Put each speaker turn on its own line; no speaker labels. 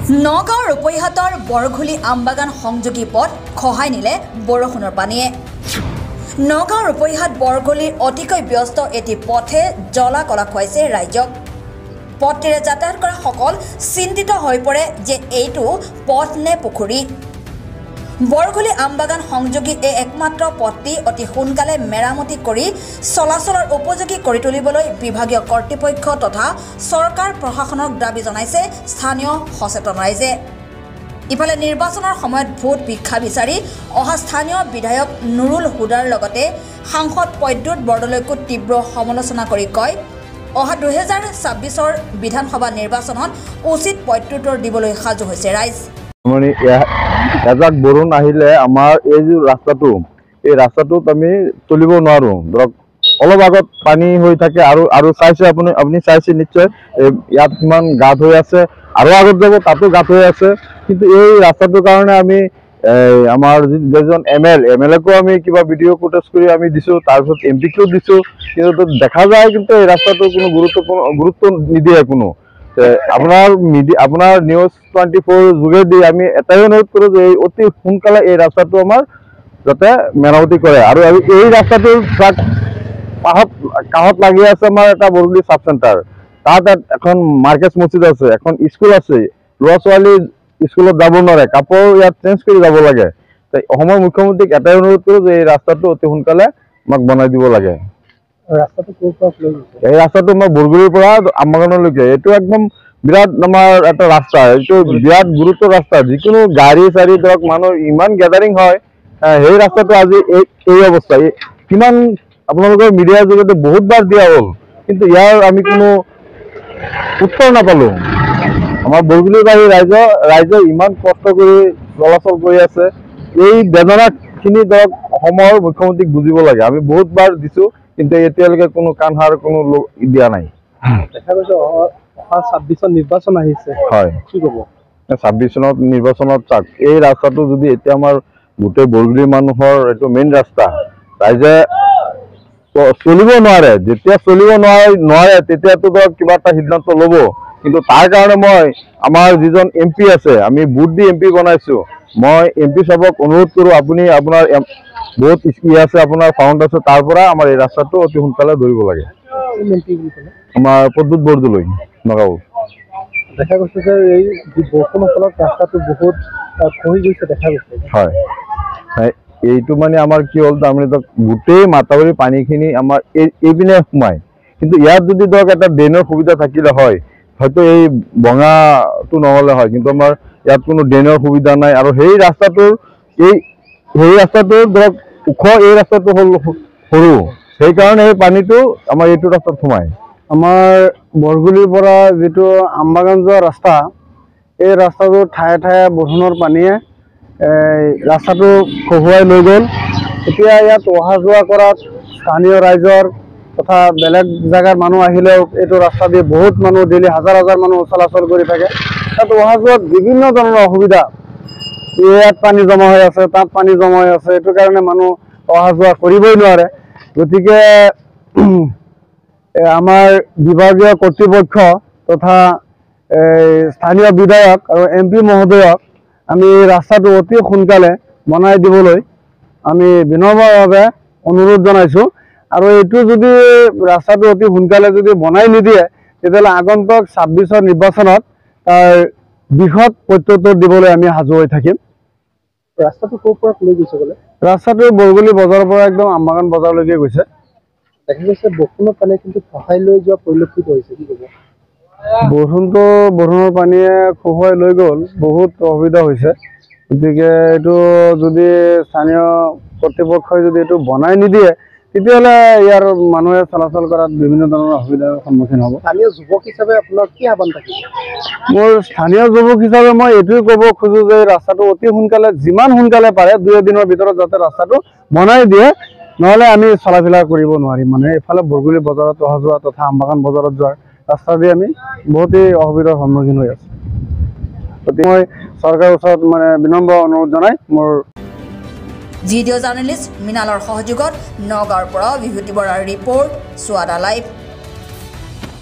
নগাঁও ৰূপৈহাটৰ বৰঘুলি আমবাগান সংযোগী পথ খহাই নিলে বৰষুণৰ পানীয়ে। নগাঁও ৰূপৈহাট বৰঘুলিৰ অতিকৈ ব্যস্ত এটি পথে জ্বলা কলা খুৱাইছে ৰাইজক। পথেৰে যাতায়াত কৰা সকল চিন্তিত হৈ পৰে যে এইটো পথ নে পুখুৰী। বৰঘুলি আমবাগান সংযোগী এই একমাত্ৰ পথটি অতি সোনকালে মেৰামতি কৰি চলাচলৰ উপযোগী কৰি তুলিবলৈ বিভাগীয় কৰ্তৃপক্ষ তথা চৰকাৰ প্ৰশাসনক দাবী জনাইছে স্থানীয় সচেতন ৰাইজে। ইফালে নিৰ্বাচনৰ সময়ত ভোট ভিক্ষা বিচাৰি অহা স্থানীয় বিধায়ক নুৰুল হুদাৰ লগতে সাংসদ প্ৰদ্যুৎ বৰদলৈকো তীব্ৰ সমালোচনা কৰি কয়, অহা 2026 বিধানসভা নিৰ্বাচনত উচিত প্ৰত্যুত্তৰ দিবলৈ সাজু হৈছে ৰাইজ।
এজাক বৰষুণ আহিলে আমাৰ এই যে ৰাস্তাটোত আমি চলিব নোৱাৰো। ধৰক অলপ আগত পানী হৈ থাকে আৰু চাইছে আপুনি চাইছে নিশ্চয় ইয়াত কিমান গাঁত হৈ আছে, আৰু আগত যাব তাতো গাঁত হৈ আছে। কিন্তু এই ৰাস্তাটোৰ কাৰণে আমি আমাৰ যিজন এমএলএকো আমি কিবা ভিডিঅ' ফুটেজ কৰি আমি দিছো, তাৰপিছত এমপিকো দিছো, কিন্তু দেখা যায় কিন্তু এই ৰাস্তাটো কোনো গুৰুত্ব নিদিয়ে কোনো। আপোনাৰ নিউজ 24 যোগেদি আমি এটাই অনুৰোধ কৰোঁ যে অতি সোনকালে এই ৰাস্তাটো আমাৰ যাতে মেৰামতি কৰে। আৰু এই ৰাস্তাটোৰ কাষত লাগি আছে আমাৰ এটা বৰঘুলি চাব চেণ্টাৰ, তাত এখন মাৰ্কেট মছজিদ আছে, এখন স্কুল আছে। ল'ৰা ছোৱালী স্কুলত যাব নোৱাৰে, কাপোৰ ইয়াত চেঞ্জ কৰি যাব লাগে। অসমৰ মুখ্যমন্ত্ৰীক এটাই অনুৰোধ কৰোঁ যে এই ৰাস্তাটো অতি সোনকালে আমাক বনাই দিব লাগে। এই ৰাস্তাটো আমাৰ বৰঘুলিৰ পৰা আমবাগানলৈকে এইটো একদম বিৰাট আমাৰ এটা ৰাস্তা, এইটো বিৰাট গুৰুত্ব ৰাস্তা। যিকোনো গাড়ী চাড়ী ধৰক মানুহ ইমান গেডাৰিং হয়, সেই ৰাস্তাটো আজি এই অৱস্থা। কিমান আপোনালোকৰ মিডিয়াৰ যোগেদি বহুতবাৰ দিয়া হ'ল, কিন্তু ইয়াৰ আমি কোনো উত্তৰ নাপালো। আমাৰ বৰঘুলিবাসী ৰাইজে ইমান কষ্ট কৰি চলাচল কৰি আছে, এই বেদনাখিনি ধৰক অসমৰ মুখ্যমন্ত্ৰীক বুজিব লাগে। আমি বহুতবাৰ দিছো, কিন্তু এতিয়ালৈকে কোনো কাণসাৰ কোনো দিয়া নাই।
দেখা গৈছে 26 নিৰ্বাচন আহিছে,
হয়
কি ক'ব?
26 চনত নিৰ্বাচনত চাওক, এই ৰাস্তাটো যদি এতিয়া আমাৰ গোটেই বৰঘুলি মানুহৰ এইটো মেইন ৰাস্তা, ৰাইজে চলিব নোৱাৰে। যেতিয়া চলিব নোৱাৰে তেতিয়াতো ধৰক কিবা এটা সিদ্ধান্ত ল'ব। কিন্তু তাৰ কাৰণে মই আমাৰ যিজন MP আছে, আমি বুট দি MP বনাইছো, মই MP সাহেবক অনুৰোধ কৰোঁ, আপুনি আপোনাৰ বহুত আছে, আপোনাৰ ফাউণ্ড আছে, তাৰ পৰা আমাৰ এই ৰাস্তাটো অতি সোনকালে ধৰিব লাগে। আমাৰ প্ৰদ্যুৎ বৰদলৈ নগাঁও।
দেখা গৈছে যে এই বৰষুণৰ ফলত ৰাস্তাটো বহুত খহি গৈছে দেখা গৈছে।
হয়, এইটো মানে আমাৰ কি হ'ল, তাৰমানে গোটেই মাথাউৰি পানীখিনি আমাৰ এইপিনে সোমায়। কিন্তু ইয়াত যদি ধৰক এটা ড্ৰেইনৰ সুবিধা থাকিলে হয়, হয়তো এই ভঙাটো নহ'লে হয়। কিন্তু আমাৰ ইয়াত কোনো ড্ৰেইনৰ সুবিধা নাই, আৰু সেই ৰাস্তাটোৰ ধৰক ওখ, এই ৰাস্তাটো হ'ল সৰু, সেইকাৰণে এই পানীটো আমাৰ এইটো ৰাস্তাত সোমায়।
আমাৰ বৰঘুলিৰ পৰা যিটো আমবাগান যোৱা ৰাস্তা, এই ৰাস্তাটো ঠায়ে ঠায়ে বৰষুণৰ পানীয়ে ৰাস্তাটো খহুৱাই লৈ গ'ল। এতিয়া ইয়াত অহা যোৱা কৰাত স্থানীয় ৰাইজৰ তথা বেলেগ জেগাৰ মানুহ আহিলেও এইটো ৰাস্তা দি বহুত মানুহ ডেইলি হাজাৰ মানুহ চলাচল কৰি থাকে। তাত অহা যোৱাত বিভিন্ন ধৰণৰ অসুবিধা, ইয়াত পানী জমা হৈ আছে, তাত পানী জমা হৈ আছে, এইটো কাৰণে মানুহ অহা যোৱা কৰিবই নোৱাৰে। গতিকে আমাৰ বিভাগীয় কৰ্তৃপক্ষ তথা স্থানীয় বিধায়ক আৰু MP মহোদয়ক আমি ৰাস্তাটো অতি সোনকালে বনাই দিবলৈ আমি বিনম্ৰভাৱে অনুৰোধ জনাইছোঁ। আৰু এইটো যদি ৰাস্তাটো অতি সোনকালে যদি বনাই নিদিয়ে, তেতিয়াহ'লে আগন্তুক 26 নিৰ্বাচনত তাৰ বৃহৎ প্ৰত্যুত্তৰ দিবলৈ আমি সাজু হৈ থাকিম। ৰাস্তাটো ক'ৰ পৰা লৈ গৈছে বোলে? ৰাস্তাটো বৰঘুলি বজাৰৰ পৰা একদম আমবাগান বজাৰলৈকে গৈছে। দেখা গৈছে বৰষুণৰ পানী কিন্তু খহাই লৈ যোৱা পৰিলক্ষিত হৈছে, কি ক'ব? বৰষুণৰ পানীয়ে খহাই লৈ গ'ল, বহুত অসুবিধা হৈছে। গতিকে এইটো যদি স্থানীয় কৰ্তৃপক্ষই যদি এইটো বনাই নিদিয়ে, তেতিয়াহ'লে ইয়াৰ মানুহে চলাচল কৰাত বিভিন্ন ধৰণৰ অসুবিধাৰ সন্মুখীন হ'ব। স্থানীয় যুৱক হিচাপে আপোনাৰ কি আহ্বান থাকিব? মোৰ স্থানীয় যুৱক হিচাপে মই এইটোৱে ক'ব খোজোঁ যে ৰাস্তাটো অতি সোনকালে, যিমান সোনকালে পাৰে 2 দিনৰ ভিতৰত যাতে ৰাস্তাটো বনাই দিয়ে, নহ'লে আমি চলাফিলা কৰিব নোৱাৰিম। মানে এইফালে বৰঘুলি বজাৰত অহা যোৱা তথা আমবাগান বজাৰত যোৱাৰ ৰাস্তা দি আমি বহুতেই অসুবিধাৰ সন্মুখীন হৈ আছোঁ। গতিকে মই চৰকাৰৰ ওচৰত মানে বিনম্ৰ অনুৰোধ জনাই মোৰ
ভিডিঅ' জাৰ্নেলিষ্ট মৃণালৰ সহযোগত নগাঁৱৰ পৰা বিভূতি বৰাৰ ৰিপৰ্ট, চুৱাদা লাইভ।